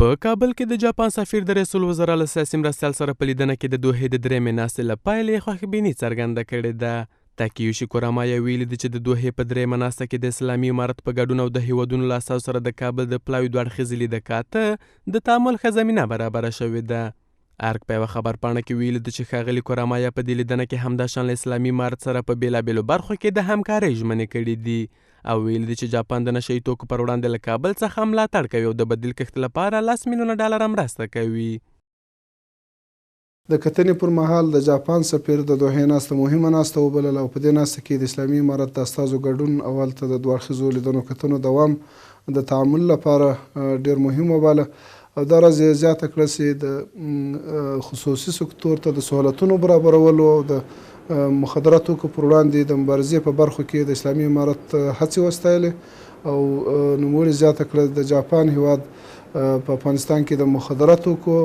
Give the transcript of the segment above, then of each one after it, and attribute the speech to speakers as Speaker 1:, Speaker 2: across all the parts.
Speaker 1: په کابل کې د جاپان سفیر د رئیس الوزرا له سیاسي مرستیال سره په لیدنه کې د دوحې د درېیمې ناستې له پایلې خوښبیني څرګنده کړې ده. تاکیوشي کوراما ویلي دي چې د دوحې په درېیمه ناسته کې د اسلامي امارت په ګډون او د هیوادونو له اساسو سره د کابل د پلاوي دوه اړخیزې لیدکاته د تعامل ښه زمینه برابره شوې ده. ارګ په یوه خبرپاڼه کې ویلي دي چې ښاغلي کوراما په دې لیدنه کې همداشان له اسلامي امارت سره په بېلابېلو برخو کې د همکارۍ ژمنې کړي دي او ویلي دي چې جاپان د نشه یي توکو پر وړاندې له کابل څخه ملاتړ کوي او د بدیل کښت لپاره $10 میلیونه مرسته کوي.
Speaker 2: د کتنې پر مهال د جاپان سفیر د دوحې ناسته مهمه ناسته وبلله او په دې ناسته کې د اسلامي امارت د استازو ګډون او هلته د دوه اړخیزو لیدنو کتنو دوام د تعامل لپاره ډېر مهم وباله او دا راز یې زیاته کړه چې د خصوصي سکتور ته د سهولتونو برابرولو او د مخدره توکو پر وړاندې د مبارزې په برخو کې د اسلامي امارت هڅې وستایلې او نوموړي زیاته کړه د جاپان هیواد په افغانستان کې د مخدره توکو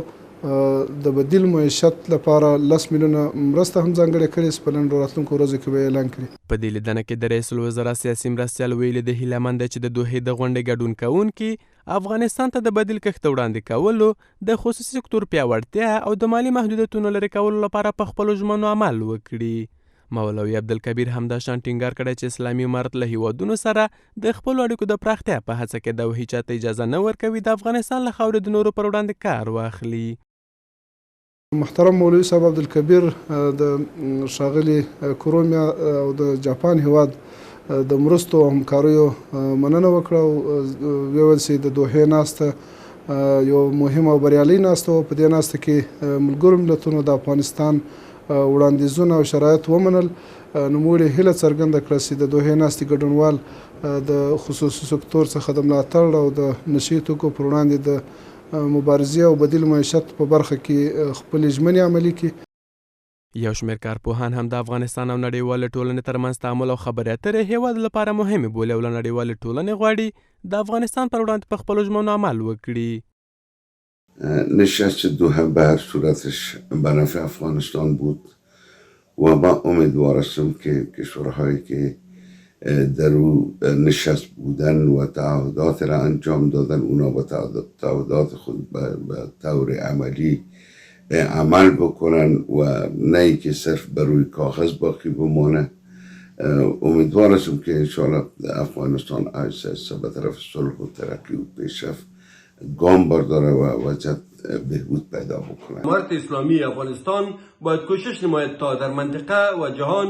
Speaker 2: د بدیل معیشت لپاره $10 میلیونه مرسته هم ځانګړې کړې چې په لنډو راتلونکو ورځو کې به اعلان کړي.
Speaker 1: په دې لیدنه کې د رئیس الوزرا سیاسي مرستیال ویلي د هیله مند چې د دوحې د غونډې ګډون کوونکي افغانستان ته د بدیل کښت وړاندې کولو د خصوصي سکتور پیاوړتیا او د مالي محدودیتونو لرې کولو لپاره په خپلو ژمنو عمل وکړي. مولوي عبدالکبیر همداشان ټینګار کړی چې اسلامي امارت له هیوادونو سره د خپلو اړیکو د پراختیا په هڅه کې ده او هیچا ته اجازه نه ورکوي د افغانستان له خاورې د نورو پر وړاندې کار واخلي.
Speaker 2: محترم مولوي صاحب عبدالکبیر د ښاغلي کوروما او د جاپان هیواد د مرستو او همکاریو مننه وکړه او ویل چې د دوحې ناسته یو مهم او بریالۍ ناسته وه. په دې ناسته کې ملګرو ملتونو د افغانستان وړاندیزونه او شرایط ومنل. نوموړي هیله څرګنده کړه چې د دوحې ناستې ګډونوال د خصوصي سکتور څخه د ملاتړ او د نشه یي توکو پر وړاندې د مبارزې او بدیل معیشت په برخه کې خپلې ژمنې عملي کړي.
Speaker 1: یو شمېر کارپوهان هم د افغانستان او نړیوالې ټولنې ترمنځ تعامل او خبرې اترې هیواد لپاره مهمې بولي او له نړیوالې ټولنې غواړي د افغانستان پر وړاندې په خپلو ژمنو عمل وکړي.
Speaker 3: نشست دوحه به هر صورتش به نفع افغانستان بود و من امیدوار هستم که کشورهایی که در او نشست بودن و تعهدات را انجام دادن اونا با تعهدات خود به طور عملی عمل بکنن و نه که صرف بر روی کاغذ باقی بمانه. امیدوار هستم که انشاءالله افغانستان آهسته آهسته به طرف صلح و ترقی و پیشرفت گام برداره و وضعیت بهبود پیدا بکنه.
Speaker 4: امارت اسلامی افغانستان باید کوشش نماید تا در منطقه و جهان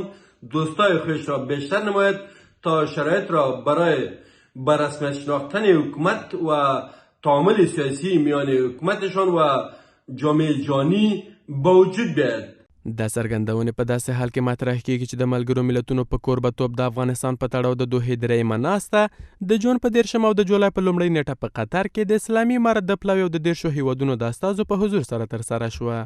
Speaker 4: دوستای خودش را بیشتر نماید تا شرایط را برای بررسمیت شناختن حکومت و تعامل سیاسی میان حکومتشان و جامعه جهانی به وجود بیاید.
Speaker 1: دا څرګندونې په داسې حال کې مطرح کیږي چې د ملګرو ملتونو په کوربهتوب د افغانستان په تړاو د دوحې درېیمه ناسته د جون په 13 او د جولای په لومړۍ نیټه په قطر کې د اسلامي امارت د پلاوي او د 10 هیوادونو د استازو په حضور سره ترسره شوه.